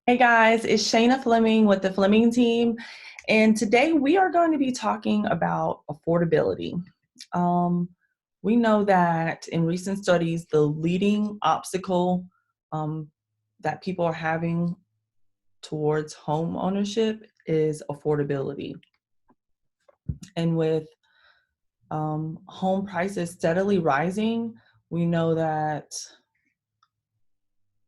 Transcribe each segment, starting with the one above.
Hey guys, it's Shayna Fleming with the Fleming team, and today we are going to be talking about affordability. Um, we know that in recent studies, the leading obstacle um, that people are having towards home ownership is affordability. And with home prices steadily rising, we know that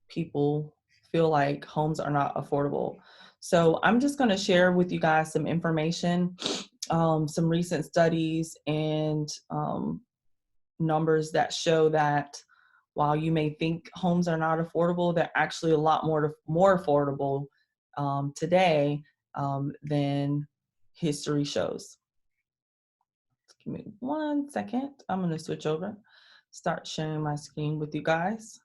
people feel like homes are not affordable. So I'm just going to share with you guys some information, some recent studies and numbers that show that while you may think homes are not affordable, they're actually a lot more affordable today than history shows. Give me 1 second. I'm going to switch over, start sharing my screen with you guys.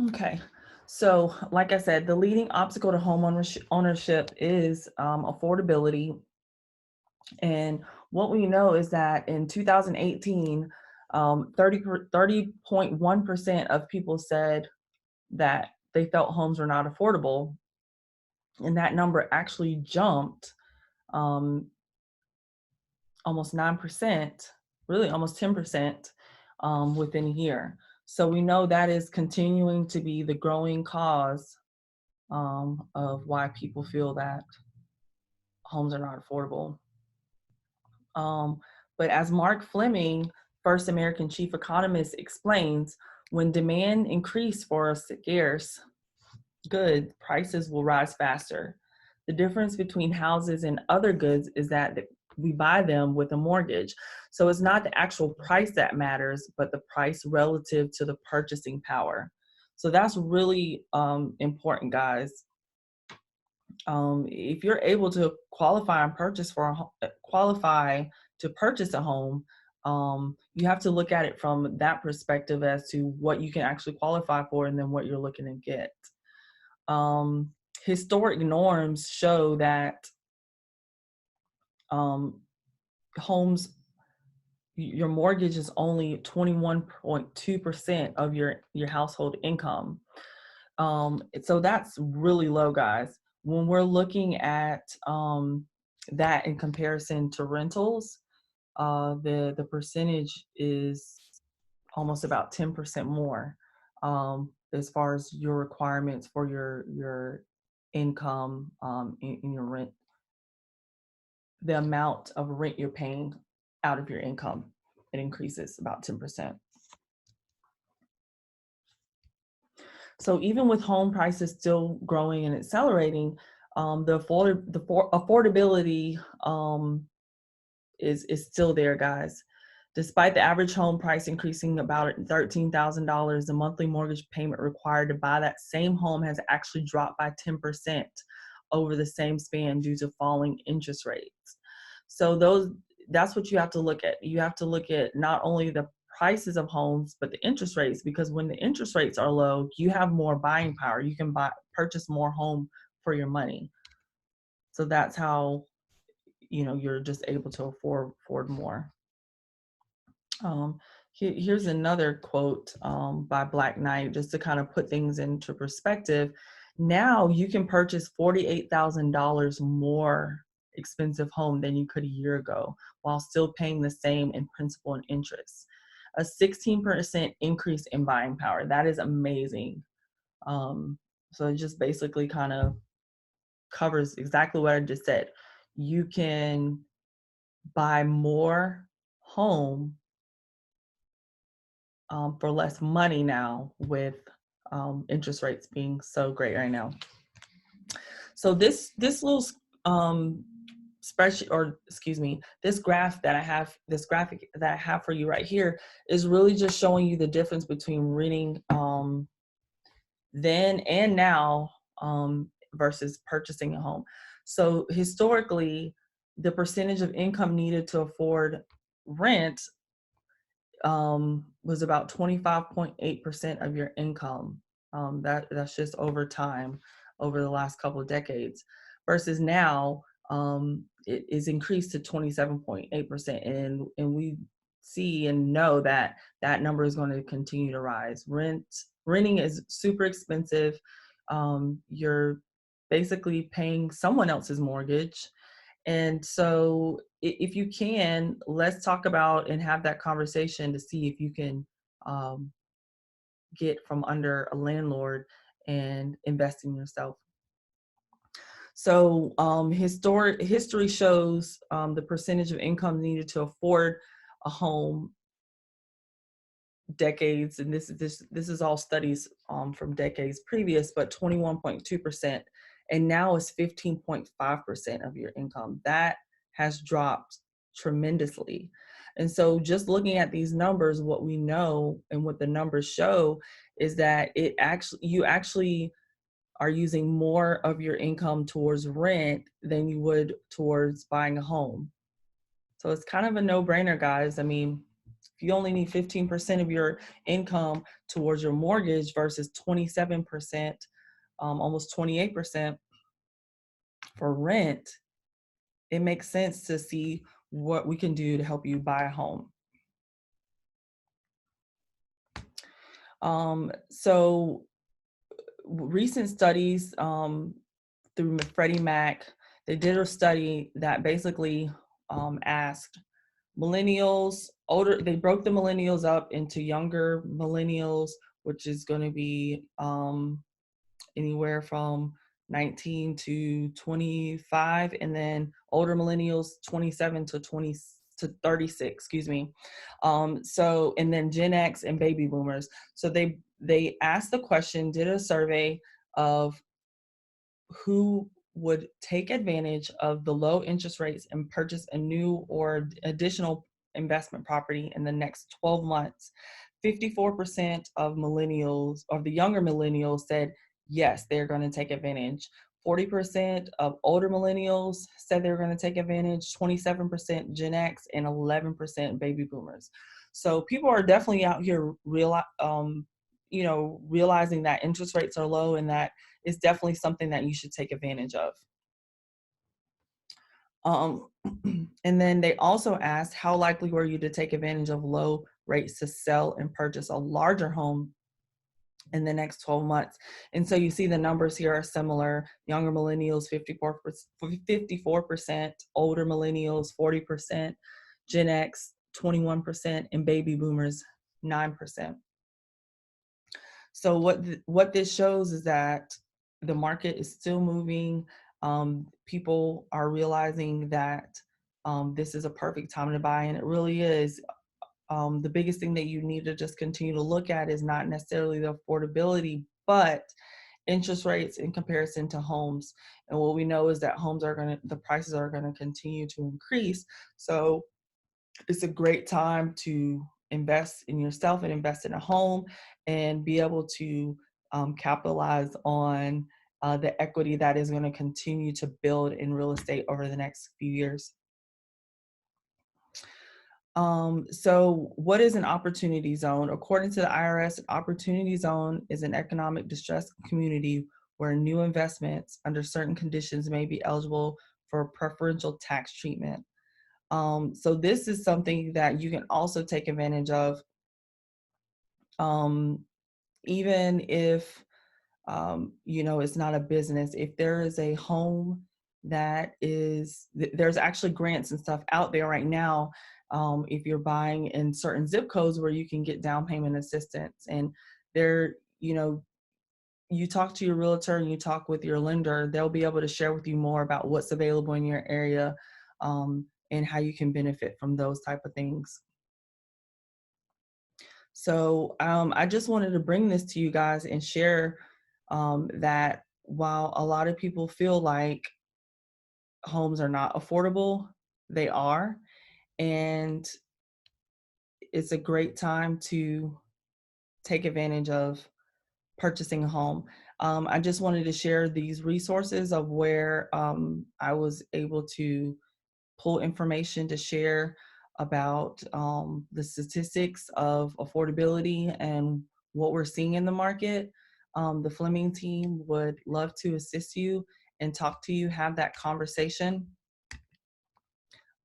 Okay. So, like I said, the leading obstacle to home ownership is affordability. And what we know is that in 2018, 30.1% of people said that they felt homes were not affordable. And that number actually jumped um, almost 9%, really almost 10% within a year. So we know that is continuing to be the growing cause of why people feel that homes are not affordable. Um, but as Mark Fleming, first American chief economist, explains, when demand increases for a scarce good, prices will rise faster. The difference between houses and other goods is that we buy them with a mortgage. So it's not the actual price that matters, but the price relative to the purchasing power. So that's really important, guys. If you're able to qualify to purchase a home, you have to look at it from that perspective as to what you can actually qualify for and then what you're looking to get. Um, Historic norms show that um, homes, your mortgage is only 21.2% of your household income. So that's really low, guys. When we're looking at that in comparison to rentals, the percentage is almost about 10% more as far as your requirements for your income in your rent, the amount of rent you're paying out of your income, it increases about 10%. So even with home prices still growing and accelerating, affordability is still there, guys. Despite the average home price increasing about $13,000, the monthly mortgage payment required to buy that same home has actually dropped by 10% over the same span due to falling interest rates. So that's what you have to look at. You have to look at not only the prices of homes, but the interest rates, because when the interest rates are low, you have more buying power. You can purchase more home for your money. So that's how you're just able to afford more. Here's another quote by Black Knight, just to kind of put things into perspective. Now you can purchase $48,000 more expensive home than you could a year ago while still paying the same in principal and interest. A 16% increase in buying power. That is amazing. So it just basically kind of covers exactly what I just said. You can buy more home for less money now with interest rates being so great right now. So this little spreadsheet, or excuse me, this graphic that I have for you right here is really just showing you the difference between renting then and now, versus purchasing a home. So historically, the percentage of income needed to afford rent was about 25.8% of your income. That's just over time, over the last couple of decades, versus now it is increased to 27.8%, and we see and know that that number is going to continue to rise. Renting is super expensive. You're basically paying someone else's mortgage, and so, if you can, let's talk about and have that conversation to see if you can um, get from under a landlord and invest in yourself. So, history shows the percentage of income needed to afford a home decades, and this is all studies from decades previous, but 21.2%, and now it's 15.5% of your income. That has dropped tremendously. And so just looking at these numbers, what we know and what the numbers show is that you actually are using more of your income towards rent than you would towards buying a home. So it's kind of a no-brainer, guys. I mean, if you only need 15% of your income towards your mortgage versus 27%, almost 28% for rent, it makes sense to see what we can do to help you buy a home. So recent studies through Freddie Mac, they did a study that basically asked millennials, older, they broke the millennials up into younger millennials, which is going to be anywhere from 19 to 25, and then older millennials 27 to 20 to 36, excuse me. So, and then Gen X and baby boomers. So they asked the question, did a survey of who would take advantage of the low interest rates and purchase a new or additional investment property in the next 12 months. 54% of millennials, of the younger millennials, said yes, they're going to take advantage. 40% of older millennials said they were going to take advantage, 27% Gen X, and 11% baby boomers. So people are definitely out here realizing that interest rates are low, and that is definitely something that you should take advantage of. Um, and then they also asked, how likely were you to take advantage of low rates to sell and purchase a larger home in the next 12 months? And so you see the numbers here are similar. Younger millennials, 54%, older millennials, 40%, Gen X, 21%, and baby boomers, 9%. So what this shows is that the market is still moving. People are realizing that this is a perfect time to buy, and it really is. The biggest thing that you need to just continue to look at is not necessarily the affordability, but interest rates in comparison to homes. And what we know is that the prices are going to continue to increase. So it's a great time to invest in yourself and invest in a home and be able to capitalize on the equity that is going to continue to build in real estate over the next few years. So what is an opportunity zone? According to the IRS, an opportunity zone is an economic distress community where new investments under certain conditions may be eligible for preferential tax treatment. So this is something that you can also take advantage of, um, even if it's not a business. If there is a home that there's actually grants and stuff out there right now. If you're buying in certain zip codes where you can get down payment assistance, and there, you talk to your realtor and you talk with your lender, they'll be able to share with you more about what's available in your area, and how you can benefit from those type of things. So I just wanted to bring this to you guys and share that while a lot of people feel like homes are not affordable, they are. And it's a great time to take advantage of purchasing a home. I just wanted to share these resources of where I was able to pull information to share about the statistics of affordability and what we're seeing in the market. The Fleming team would love to assist you and talk to you, have that conversation.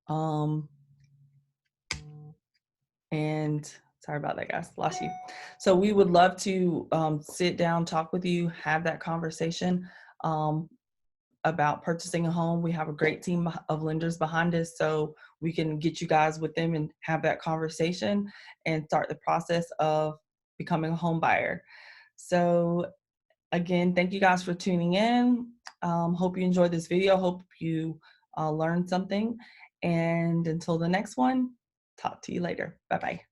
Um, and sorry about that, guys, lost you. So we would love to sit down, talk with you, have that conversation. About purchasing a home. We have a great team of lenders behind us, so we can get you guys with them and have that conversation and start the process of becoming a home buyer. So again, thank you guys for tuning in. Hope you enjoyed this video. Hope you learned something. And until the next one, talk to you later. Bye-bye.